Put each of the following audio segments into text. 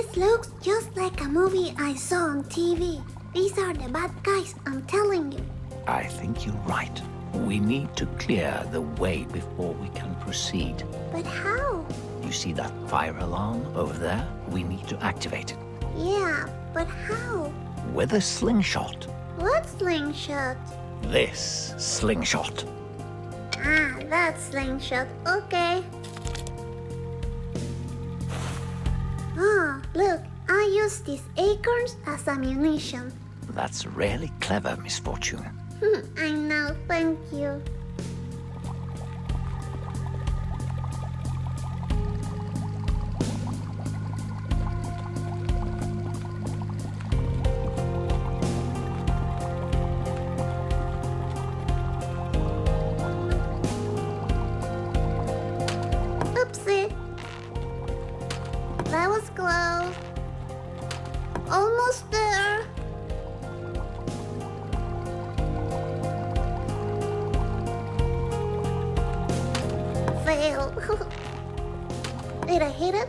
This looks just like a movie I saw on TV. These are the bad guys, I'm telling you. I think you're right. We need to clear the way before we can proceed. But how? You see that fire alarm over there? We need to activate it. Yeah, but how? With a slingshot. What slingshot? This slingshot. Ah, that slingshot, okay. Oh, look, I use these acorns as ammunition. That's really clever, Misfortune. I know, thank you. Oopsie. That was close. Almost there. Fail. Did I hit it?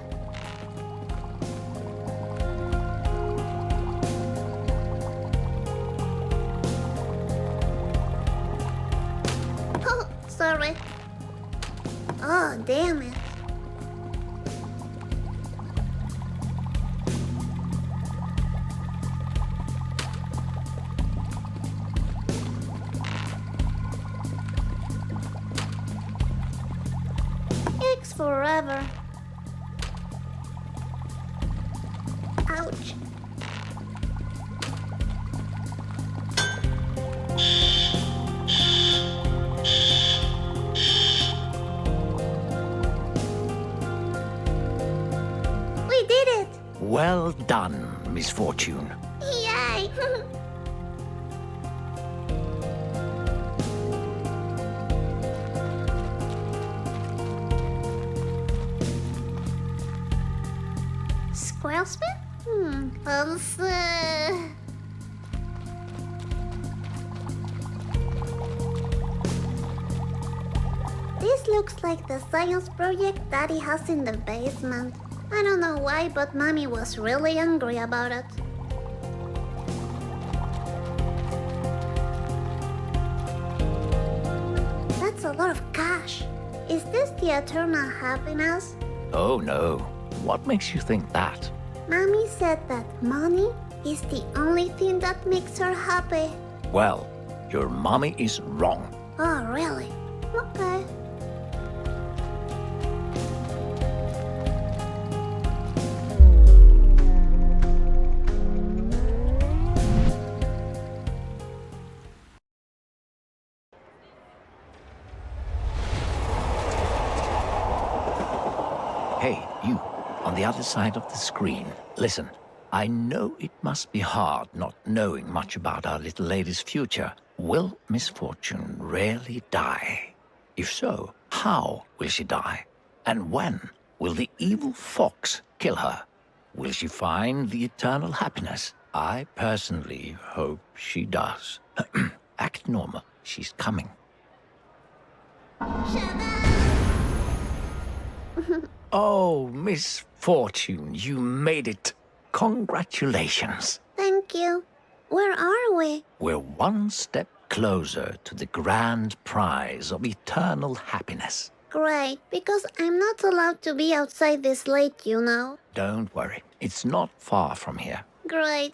Oh, sorry. Oh, damn it. Takes forever. Ouch. We did it! Well done, Misfortune. Yay! Squirrel spin? This looks like the science project Daddy has in the basement. I don't know why, but Mommy was really angry about it. That's a lot of cash. Is this the eternal happiness? Oh no. What makes you think that? Mommy said that money is the only thing that makes her happy. Well, your mommy is wrong. Oh, really? Okay. Hey, you, on the other side of the screen. Listen, I know it must be hard not knowing much about our little lady's future. Will Misfortune really die? If so, how will she die? And when will the evil fox kill her? Will she find the eternal happiness? I personally hope she does. Act normal. She's coming. Shut up! Oh, Misfortune, you made it. Congratulations. Thank you. Where are we? We're one step closer to the grand prize of eternal happiness. Great, because I'm not allowed to be outside this late, you know. Don't worry, it's not far from here. Great.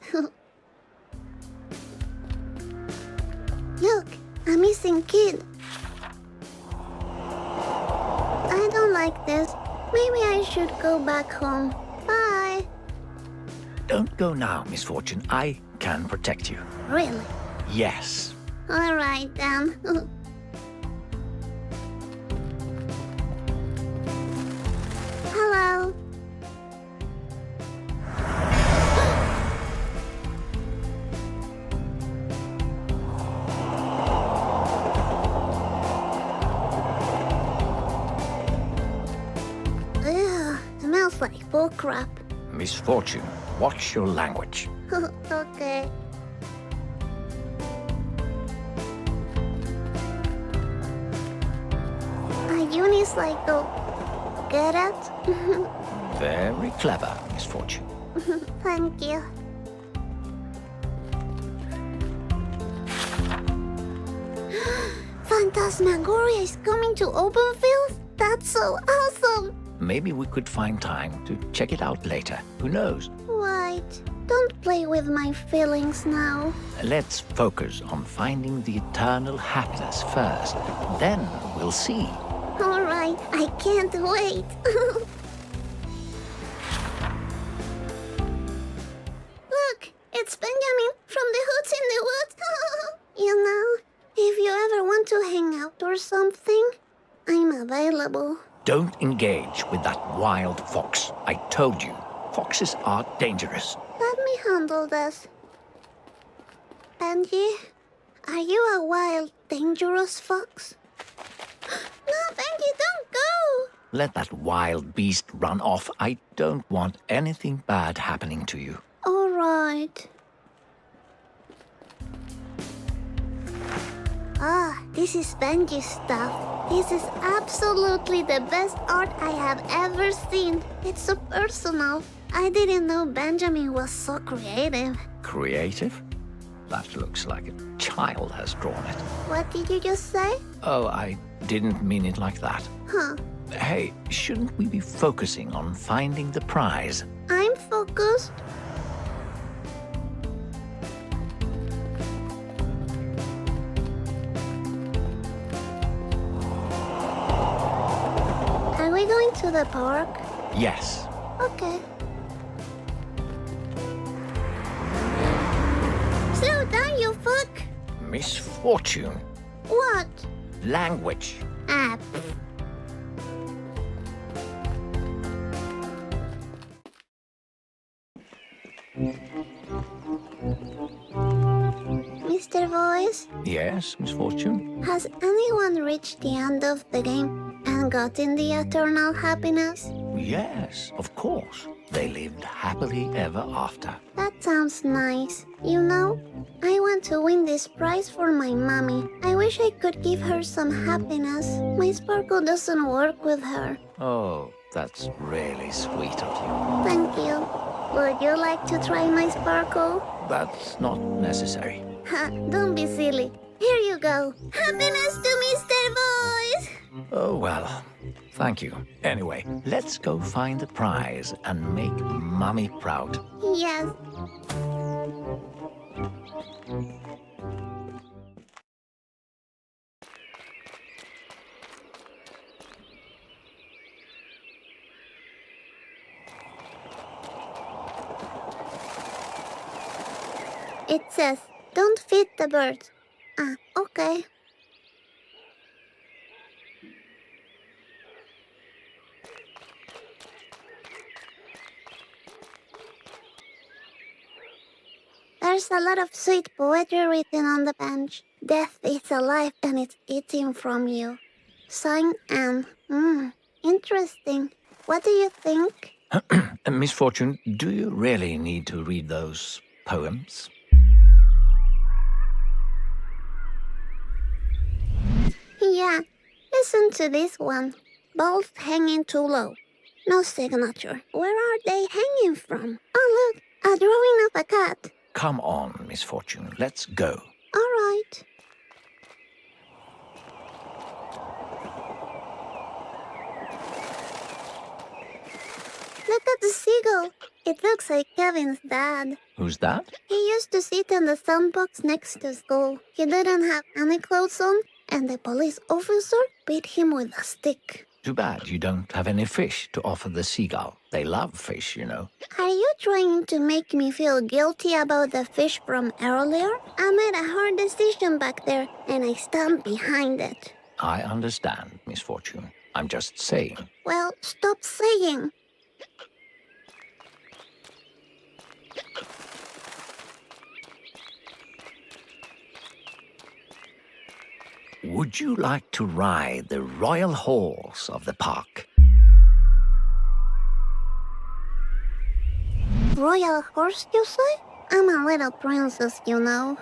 Look, a missing kid. I don't like this. Maybe I should go back home. Bye. Don't go now, Misfortune. I can protect you. Really? Yes. All right, then. Hello. Ugh, smells like bull crap. Misfortune, watch your language. Okay. A unicycle. Get it? Very clever, Misfortune. Thank you. Phantasmagoria is coming to open fields? That's so awesome! Maybe we could find time to check it out later. Who knows? Wait, don't play with my feelings now. Let's focus on finding the eternal happiness first. Then we'll see. Alright, I can't wait. Look, it's Benjamin from the Hoots in the Woods. You know, if you ever want to hang out or something, I'm available. Don't engage with that wild fox. I told you, foxes are dangerous. Let me handle this. Benji, are you a wild, dangerous fox? No, Benji, don't go! Let that wild beast run off. I don't want anything bad happening to you. All right. Ah, this is Benji's stuff. This is absolutely the best art I have ever seen. It's so personal. I didn't know Benjamin was so creative. Creative? That looks like a child has drawn it. What did you just say? Oh, I didn't mean it like that. Huh. Hey, shouldn't we be focusing on finding the prize? I'm focused. Are we going to the park? Yes. Okay. Slow down, you fuck! Misfortune. What? Language. Ah, Mr. Voice, Yes, Misfortune? has anyone reached the end of the game and gotten the eternal happiness? Yes, of course. They lived happily ever after. That sounds nice. You know, I want to win this prize for my mommy. I wish I could give her some happiness. My sparkle doesn't work with her. Oh, that's really sweet of you. Thank you. Would you like to try my sparkle? That's not necessary. Ha, don't be silly. Here you go. Happiness to Mr. Voice! Oh, well, thank you. Anyway, let's go find the prize and make Mommy proud. Yes. It says, don't feed the birds. Ah, okay. There's a lot of sweet poetry written on the bench. Death is alive and it's eating from you. Sign Anne. Interesting. What do you think? Misfortune, do you really need to read those poems? Yeah, listen to this one. Balls hanging too low. No signature. Where are they hanging from? Oh, look, a drawing of a cat. Come on, Misfortune, let's go. All right. Look at the seagull. It looks like Kevin's dad. Who's that? He used to sit in the sandbox next to school. He didn't have any clothes on, and the police officer beat him with a stick. Too bad you don't have any fish to offer the seagull. They love fish, you know. Are you trying to make me feel guilty about the fish from earlier? I made a hard decision back there, and I stand behind it. I understand, Misfortune. I'm just saying. Well, stop saying. Would you like to ride the royal horse of the park? Royal horse, you say? I'm a little princess, you know.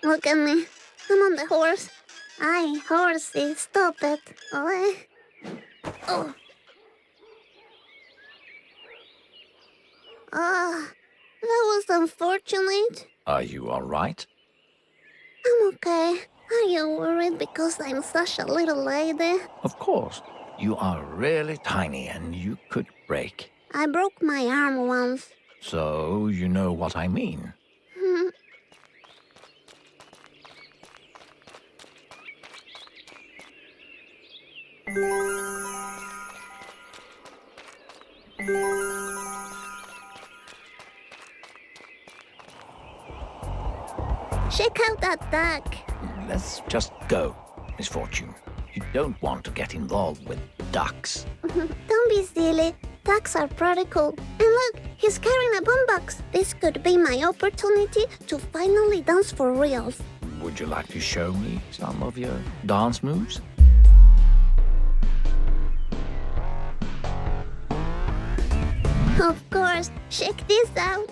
Look at me. I'm on the horse. Aye, horsey, stop it. Oh. was unfortunate. Are you all right? I'm okay. Are you worried because I'm such a little lady? Of course. You are really tiny and you could break. I broke my arm once. So you know what I mean. Hmm. Check out that duck. Let's just go, Misfortune. You don't want to get involved with ducks. Don't be silly. Ducks are pretty cool. And look, he's carrying a boombox. This could be my opportunity to finally dance for reals. Would you like to show me some of your dance moves? Of course. Check this out.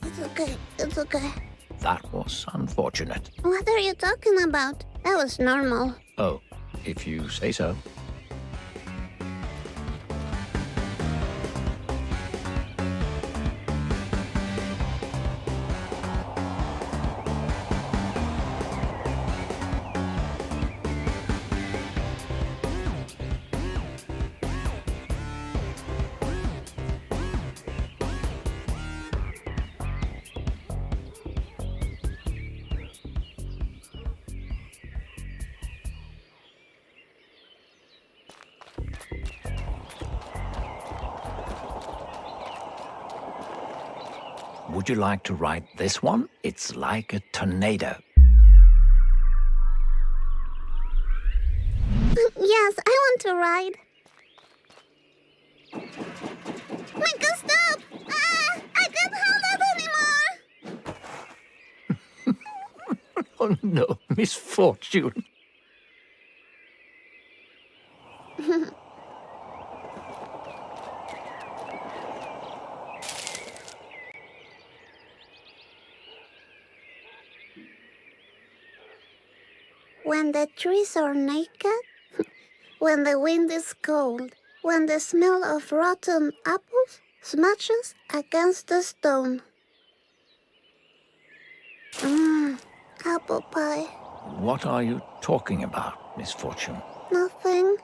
It's okay. It's okay. That was unfortunate. What are you talking about? That was normal. Oh, if you say so. Would you like to ride this one? It's like a tornado. Yes, I want to ride. Make us stop! Ah! I can't hold it anymore! Oh no, Misfortune. When the trees are naked, when the wind is cold, when the smell of rotten apples smashes against the stone. Apple pie. What are you talking about, Misfortune? Nothing.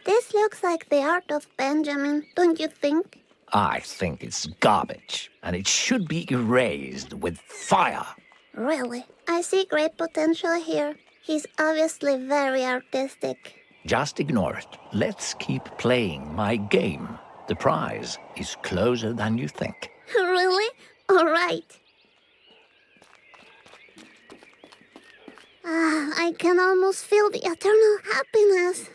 This looks like the art of Benjamin, don't you think? I think it's garbage, and it should be erased with fire. Really? I see great potential here. He's obviously very artistic. Just ignore it. Let's keep playing my game. The prize is closer than you think. Really? All right. I can almost feel the eternal happiness.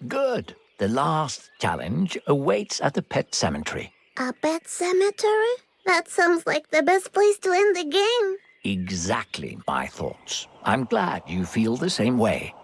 Good. The last challenge awaits at the pet cemetery. A pet cemetery? That sounds like the best place to end the game. Exactly my thoughts. I'm glad you feel the same way.